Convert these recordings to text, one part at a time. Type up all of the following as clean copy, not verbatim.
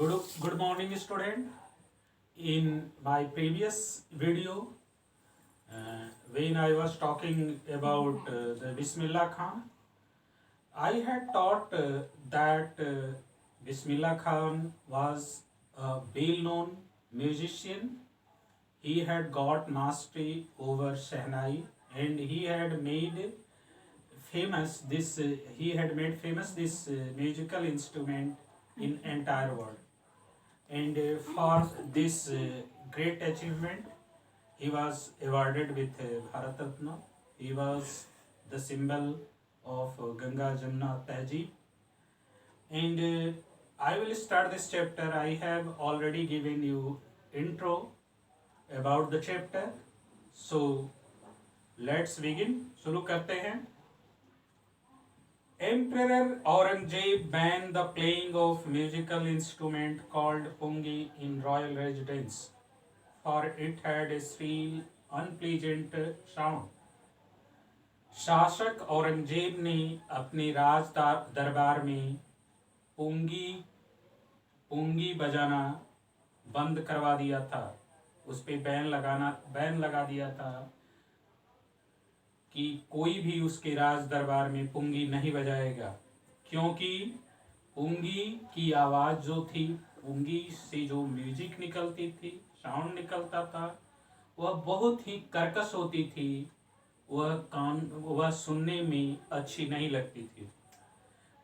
Good morning, student. In my previous video, when I was talking about the Bismillah Khan, I had taught that Bismillah Khan was a well-known musician. He had got mastery over Shehnai, and he had made famous this musical instrument in entire world. And for this great achievement, he was awarded with Bharat Ratna. He was the symbol of Ganga Jamuna Tehzeeb. And I will start this chapter. I have already given you intro about the chapter. So let's begin. शुरू करते हैं. Emperor Aurangzeb banned the playing of musical instrument called pungi in royal residence, for it had a shrill, unpleasant sound. शासक औरंगजेब ने अपने राज दरबार में पुंगी पुंगी बजाना बंद करवा दिया था. उस पे बैन लगा दिया था कि कोई भी उसके राज दरबार में पुंगी नहीं बजाएगा, क्योंकि पुंगी की आवाज़ जो थी, पुंगी से जो म्यूजिक निकलती थी, साउंड निकलता था, वह बहुत ही कर्कश होती थी. वह सुनने में अच्छी नहीं लगती थी.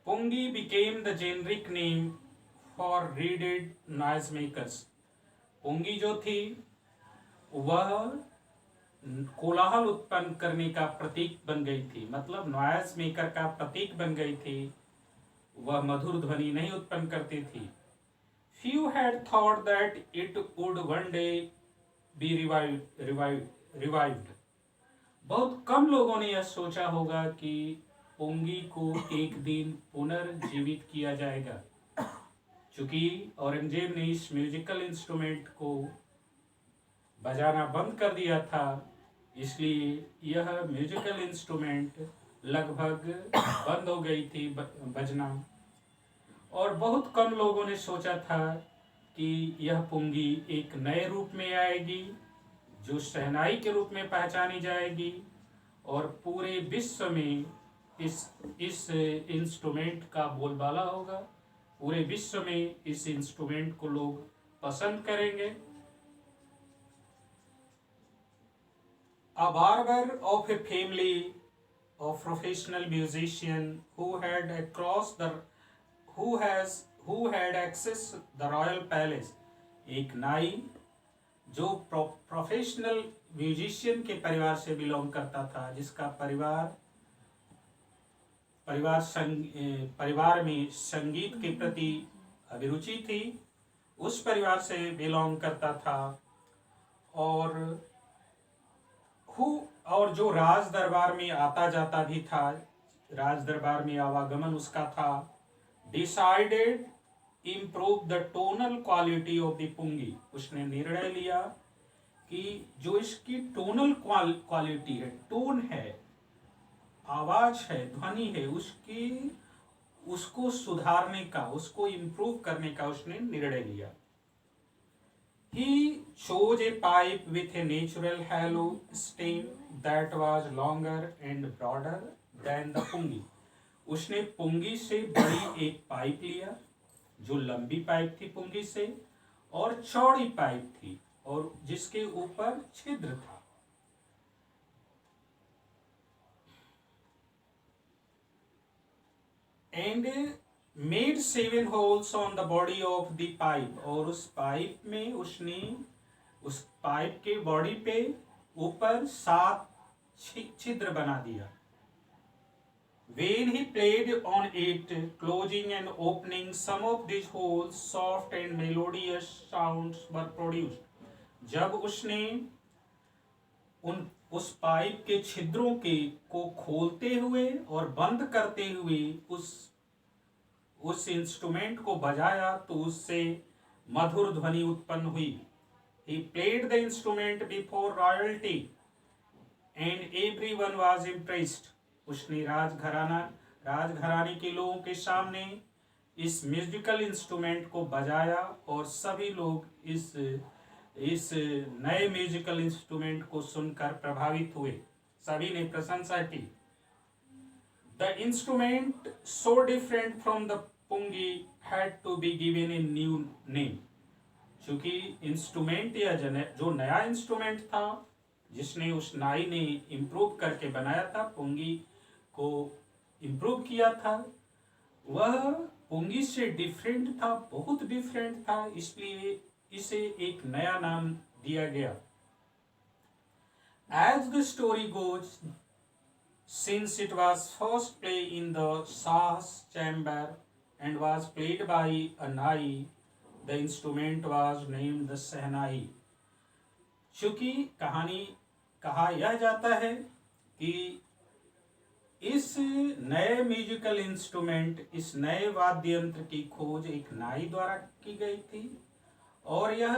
पुंगी became the generic name for reeded noise makers. पुंगी जो थी वह कोलाहल उत्पन्न करने का प्रतीक बन गई थी, मतलब नॉइज मेकर का प्रतीक बन गई थी. वह मधुर ध्वनि नहीं उत्पन्न करती थी. Few had thought that it would one day be revived. बहुत कम लोगों ने यह सोचा होगा कि पुंगी को एक दिन पुनर्जीवित किया जाएगा. चूंकि औरंगजेब ने इस म्यूजिकल इंस्ट्रूमेंट को बजाना बंद कर दिया था, इसलिए यह म्यूजिकल इंस्ट्रूमेंट लगभग बंद हो गई थी बजना. और बहुत कम लोगों ने सोचा था कि यह पुंगी एक नए रूप में आएगी, जो शहनाई के रूप में पहचानी जाएगी, और पूरे विश्व में इस इंस्ट्रूमेंट का बोलबाला होगा. पूरे विश्व में इस इंस्ट्रूमेंट को लोग पसंद करेंगे. A barber of a family of professional musician who had access the royal palace. एक नाई जो प्रोफेशनल म्यूजिशियन के परिवार से बिलोंग करता था, जिसका परिवार में संगीत के प्रति अभिरुचि थी, उस परिवार से बिलोंग करता था, और जो राज दरबार में आता जाता भी था, राज दरबार में आवागमन उसका था. Decided improve the tonal quality of the pungi. उसने निर्णय लिया कि जो इसकी टोनल क्वालिटी है, टोन है, आवाज है, ध्वनि है, उसको सुधारने का, उसको इम्प्रूव करने का उसने निर्णय लिया. He chose a pipe with a natural hollow stem that was longer and broader than the pungi. उसने पुंगी से बड़ी एक पाइप लिया, जो लंबी पाइप थी पुंगी से, और चौड़ी पाइप थी, और जिसके ऊपर छिद्र था. And made 7 holes on the body of the pipe. और उस पाइप में उसने, उस पाइप के बॉडी पे ऊपर 7 छिद्र बना दिया. When he played on it, closing and opening some of these holes, soft and melodious sounds were produced. जब उसने उस पाइप के छिद्रों को खोलते हुए और बंद करते हुए उस इंस्ट्रूमेंट को बजाया, तो उससे मधुर ध्वनि उत्पन्न हुई. He played the instrument before royalty and everyone was impressed. उसने राजघराने के लोगों के सामने इस म्यूजिकल इंस्ट्रूमेंट को बजाया और सभी लोग इस नए म्यूजिकल इंस्ट्रूमेंट को सुनकर प्रभावित हुए, सभी ने प्रशंसा की। The instrument so different from the pungi had to be given a new name. चूंकि इंस्ट्रूमेंट या जो नया इंस्ट्रूमेंट था जिसने उस नाई ने इम्प्रूव करके बनाया था, पुंगी को इम्प्रूव किया था, वह पुंगी से डिफरेंट था, बहुत डिफरेंट था, इसलिए इसे एक नया नाम दिया गया। As the story goes, since it was first play in the Shah's chamber and was played by a nai, the instrument was named the shehnai. चूंकि कहानी कहा यह जाता है कि इस नए म्यूजिकल इंस्ट्रूमेंट, इस नए वाद्य यंत्र की खोज एक नाई द्वारा की गई थी और यह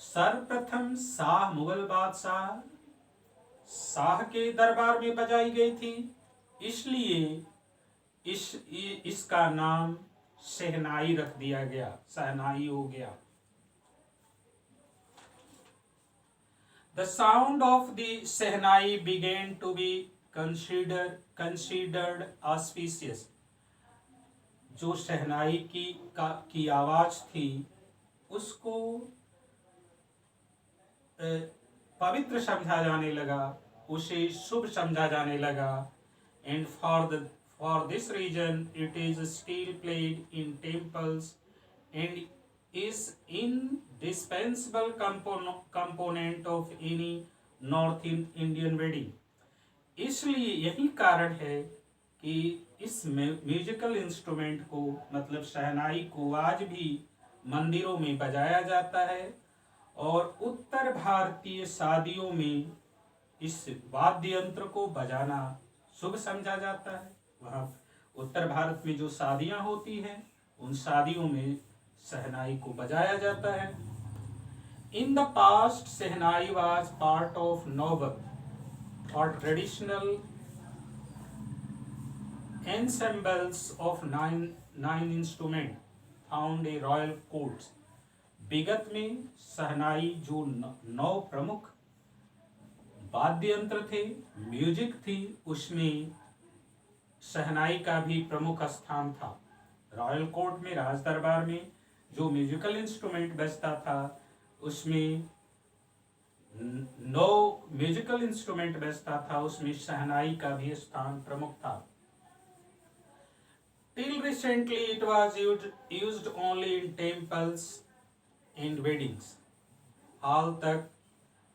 सर्वप्रथम शाह, मुगल बादशाह शाह के दरबार में बजाई गई थी, इसलिए इसका नाम शहनाई रख दिया गया, शहनाई हो गया। The sound of the Shehnai began to be considered auspicious। जो शहनाई की आवाज थी उसको पवित्र समझा जाने लगा, उसे शुभ समझा जाने लगा। And for this reason it is still played in temples and is indispensable component of any North Indian wedding। इसलिए यही कारण है कि इस म्यूजिकल इंस्ट्रूमेंट को, मतलब शहनाई को, आज भी मंदिरों में बजाया जाता है और उत्तर भारतीय शादियों में इस वाद्य यंत्र को बजाना शुभ समझा जाता है। वहाँ उत्तर भारत में जो शादियां होती हैं उन शादियों में शहनाई को बजाया जाता है। In the past shehnai was part of नौबत और traditional ensembles of nine instrument found a royal courts। विगत में शहनाई जो 9 प्रमुख वाद्य यंत्र थे, म्यूजिक थी, उसमें शहनाई का भी प्रमुख स्थान था। रॉयल कोर्ट में, राज दरबार में जो म्यूजिकल इंस्ट्रूमेंट बजता था उसमें 9 म्यूजिकल इंस्ट्रूमेंट बजता था, उसमें शहनाई का भी स्थान प्रमुख था। Till recently it was used only in temples and weddings. हाल तक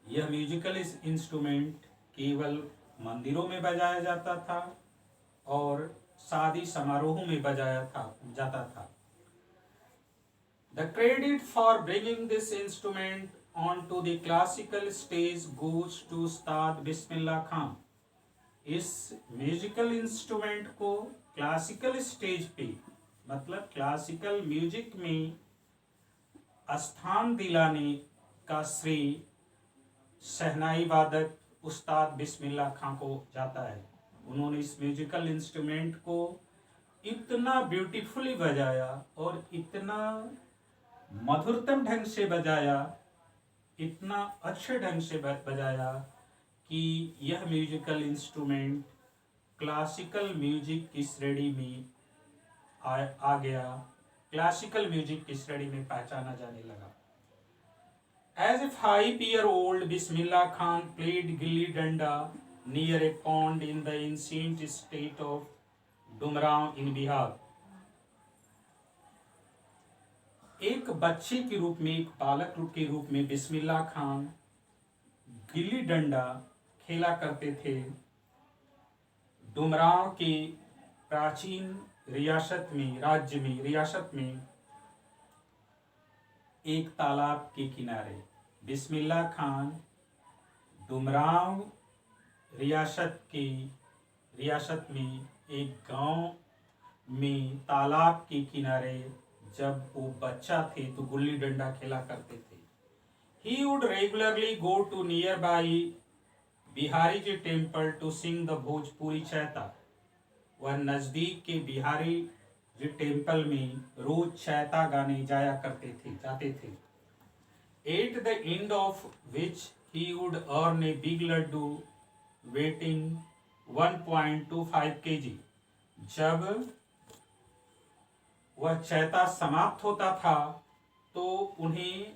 यह म्यूजिकल इंस्ट्रूमेंट केवल मंदिरों में बजाया जाता था और शादी समारोहों में बजाया जाता था। The credit for bringing this instrument onto the classical stage goes to उस्ताद बिस्मिल्लाह खान। इस म्यूजिकल इंस्ट्रूमेंट को क्लासिकल स्टेज पे, मतलब क्लासिकल म्यूजिक में स्थान दिलाने का श्रेय शहनाई वादक उस्ताद बिस्मिल्लाह खान को जाता है। उन्होंने इस म्यूजिकल इंस्ट्रूमेंट को इतना ब्यूटीफुली बजाया और इतना मधुरतम ढंग से बजाया, इतना अच्छे ढंग से बजाया कि यह म्यूजिकल इंस्ट्रूमेंट क्लासिकल म्यूजिक की श्रेणी में आ गया, क्लासिकल म्यूजिक की श्रेणी में पहचाना जाने लगा। As a 5-year-old, Bismillah Khan played gilli danda near a pond in the ancient state of Dumraon in Bihar। एक बच्चे के रूप में, एक बालक के रूप में बिस्मिल्लाह खान गिल्ली डंडा खेला करते थे डुमरांव के प्राचीन रियासत में एक तालाब के किनारे। बिस्मिल्लाह खान डुमरांव रियासत में एक गांव में तालाब के किनारे जब वो बच्चा थे तो गुल्ली डंडा खेला करते थे। He would regularly go to nearby Bihari ji temple to sing the Bhojpuri Chaita. वह नजदीक के बिहारी टेम्पल में रोज चैता गाने जाते थे। At the end of which he would earn a big laddu weighing 1.25 kg। जब वह चैता समाप्त होता था तो उन्हें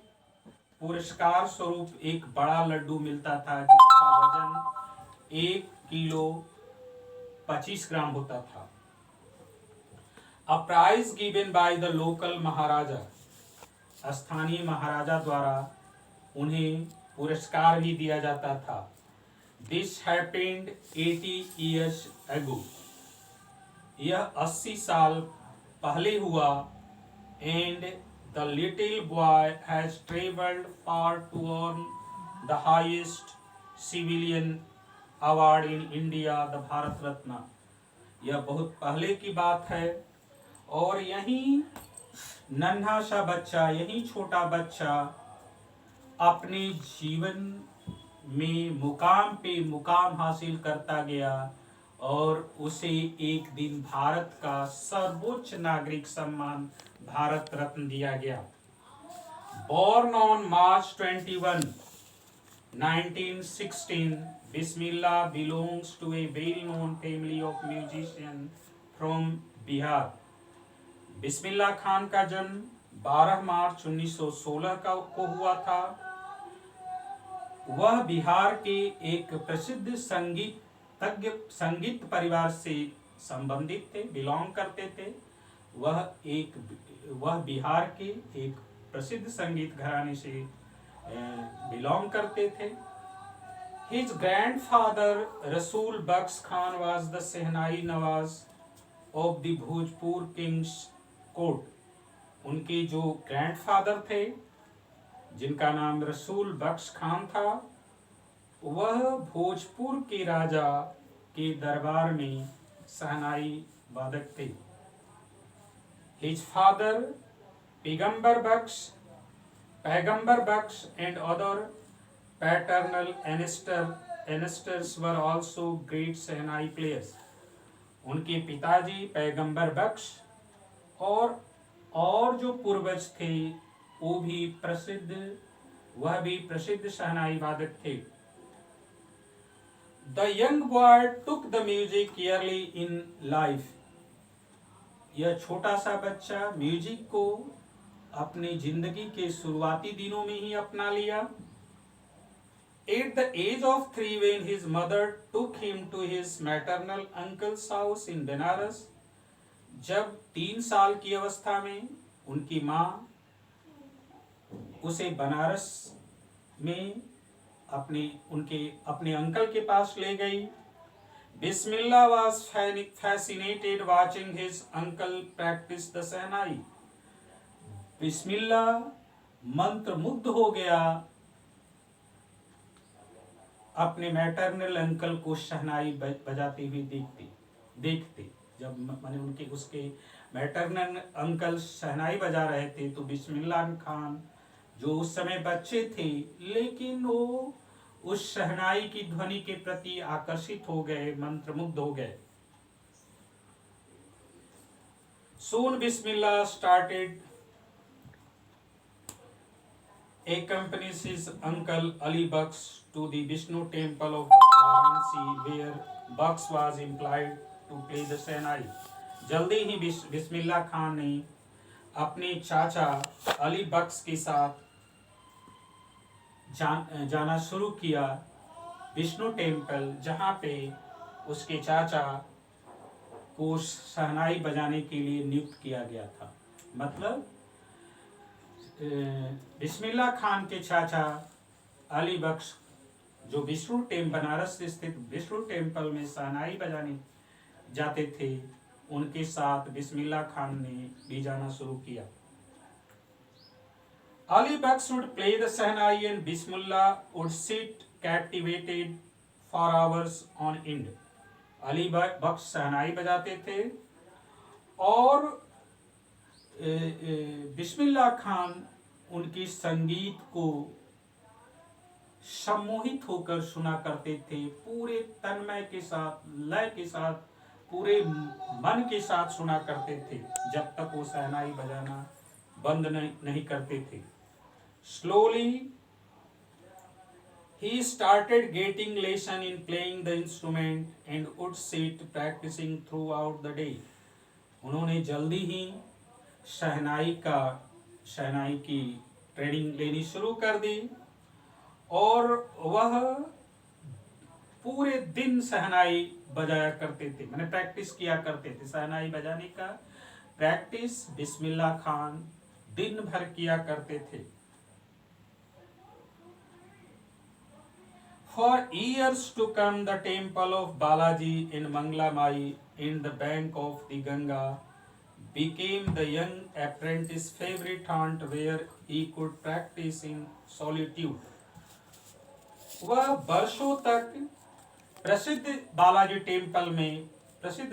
पुरस्कार स्वरूप एक बड़ा लड्डू मिलता था जिसका वजन 1 किलो 25 ग्राम होता था। A prize given by the local महाराजा, स्थानीय महाराजा द्वारा उन्हें पुरस्कार भी दिया जाता था। This happened 80 years ago। यह 80 साल पहले हुआ। And the little boy has traveled far to earn the highest civilian award in India, the Bharat Ratna. यह बहुत पहले की बात है और यही नन्हा सा बच्चा, यही छोटा बच्चा अपने जीवन में मुकाम पे मुकाम हासिल करता गया और उसे एक दिन भारत का सर्वोच्च नागरिक सम्मान भारत रत्न दिया गया। Born on March 21, 1916, Bismillah belongs to a well-known family of musicians from Bihar। Bismillah Khan का जन्म 12 मार्च 1916 को हुआ था। वह बिहार के एक प्रसिद्ध संगीत परिवार से संबंधित थे, बिलोंग करते थे। वह बिहार के एक प्रसिद्ध संगीत घराने से बिलोंग करते थे। His grandfather Rasul Baks Khan was the Sehnai Nawaz of the Bhojpur King's court. उनके जो ग्रैंडफादर थे जिनका नाम रसूल बख्श खान था, वह भोजपुर के राजा के दरबार में सहनाई वादक थे। His father पैगंबर बख्श and other paternal ancestors were also great shehnai players। उनके पिताजी पैगंबर बख्श और जो पूर्वज थे वह भी प्रसिद्ध शहनाई वादक थे। The young boy took the music early in life। यह छोटा सा बच्चा म्यूजिक को अपनी जिंदगी के शुरुआती दिनों में ही अपना लिया। At the age of 3, when his mother took him to his maternal uncle's house in Benares, जब 3 साल की अवस्था में उनकी माँ उसे बनारस में अपने अंकल के पास ले गई। बिस्मिल्लाह was fascinated watching his uncle practice the शहनाई। बिस्मिल्लाह मंत्रमुग्ध हो गया अपने मैटरनल अंकल को शहनाई बजाते हुए देखते। जब मैंने उसके मैटरनल अंकल शहनाई बजा रहे थे तो बिस्मिल्लाह खान जो उस समय बच्चे थे लेकिन वो उस शहनाई की ध्वनि के प्रति आकर्षित हो गए, मंत्रमुग्ध हो गए। Soon Bismillah started accompanies his uncle Ali Baks to the Vishnu temple of Varanasi where Baks was employed to play the शहनाई। जल्दी ही बिस्मिल्लाह खान ने अपने चाचा अली बख्श के साथ जाना शुरू किया विष्णु टेम्पल, जहाँ पे उसके चाचा को शहनाई बजाने के लिए नियुक्त किया गया था। मतलब बिस्मिल्लाह खान के चाचा अली बख्श जो बनारस स्थित विष्णु टेम्पल में शहनाई बजाने जाते थे, उनके साथ बिस्मिल्लाह खान ने भी जाना शुरू किया। Ali Baks would play the Sahnai and Bismillah would sit captivated for hours on end। Ali बख्श शहनाई बजाते थे और बिस्मिल्लाह खान उनके संगीत को सम्मोहित होकर सुना करते थे, पूरे तन्मय के साथ, लय के साथ पूरे मन के साथ सुना करते थे जब तक वो शहनाई बजाना बंद नहीं करते थे। Slowly he started getting lesson in playing the instrument and would sit practicing throughout the day। उन्होंने जल्दी ही शहनाई की ट्रेनिंग लेनी शुरू कर दी और वह पूरे दिन शहनाई बजाया करते थे, मैंने प्रैक्टिस किया करते थे। शहनाई बजाने का प्रैक्टिस बिस्मिल्लाह खान दिन भर किया करते थे। For years to come, the temple of Balaji in Mangla Mai in the bank of the Ganga became the young apprentice's favorite haunt where he could practice in solitude। वह वर्षों तक प्रसिद्ध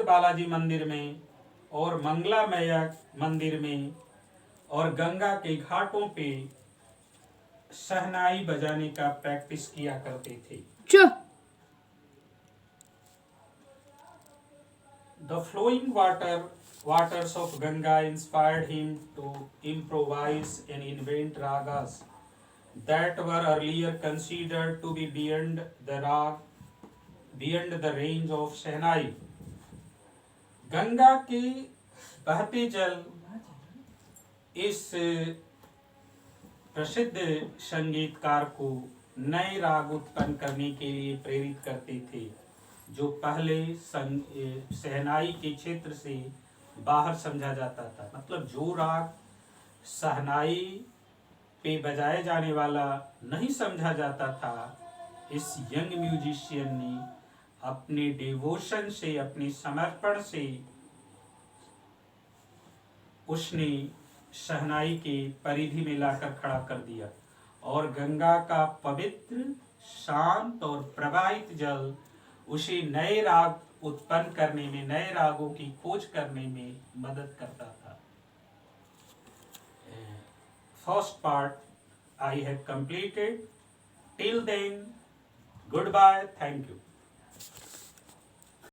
बालाजी मंदिर में और मंगला मैया मंदिर में और गंगा के घाटों पे शहनाई बजाने का प्रैक्टिस किया करते थे। The flowing waters of Ganga inspired him to improvise and invent ragas that were earlier considered to be beyond the range of शहनाई। गंगा के बहते जल इस प्रसिद्ध संगीतकार को नए राग उत्पन्न करने के लिए प्रेरित करते थे जो पहले शहनाई के क्षेत्र से बाहर समझा जाता था। मतलब जो राग शहनाई पे बजाए जाने वाला नहीं समझा जाता था, इस यंग म्यूजिशियन ने अपने डिवोशन से, अपने समर्पण से उसने शहनाई के परिधि में लाकर खड़ा कर दिया और गंगा का पवित्र, शांत और प्रवाहित जल उसे नए राग उत्पन्न करने में, नए रागों की खोज करने में मदद करता था। First part I have completed. Till then, goodbye, thank you.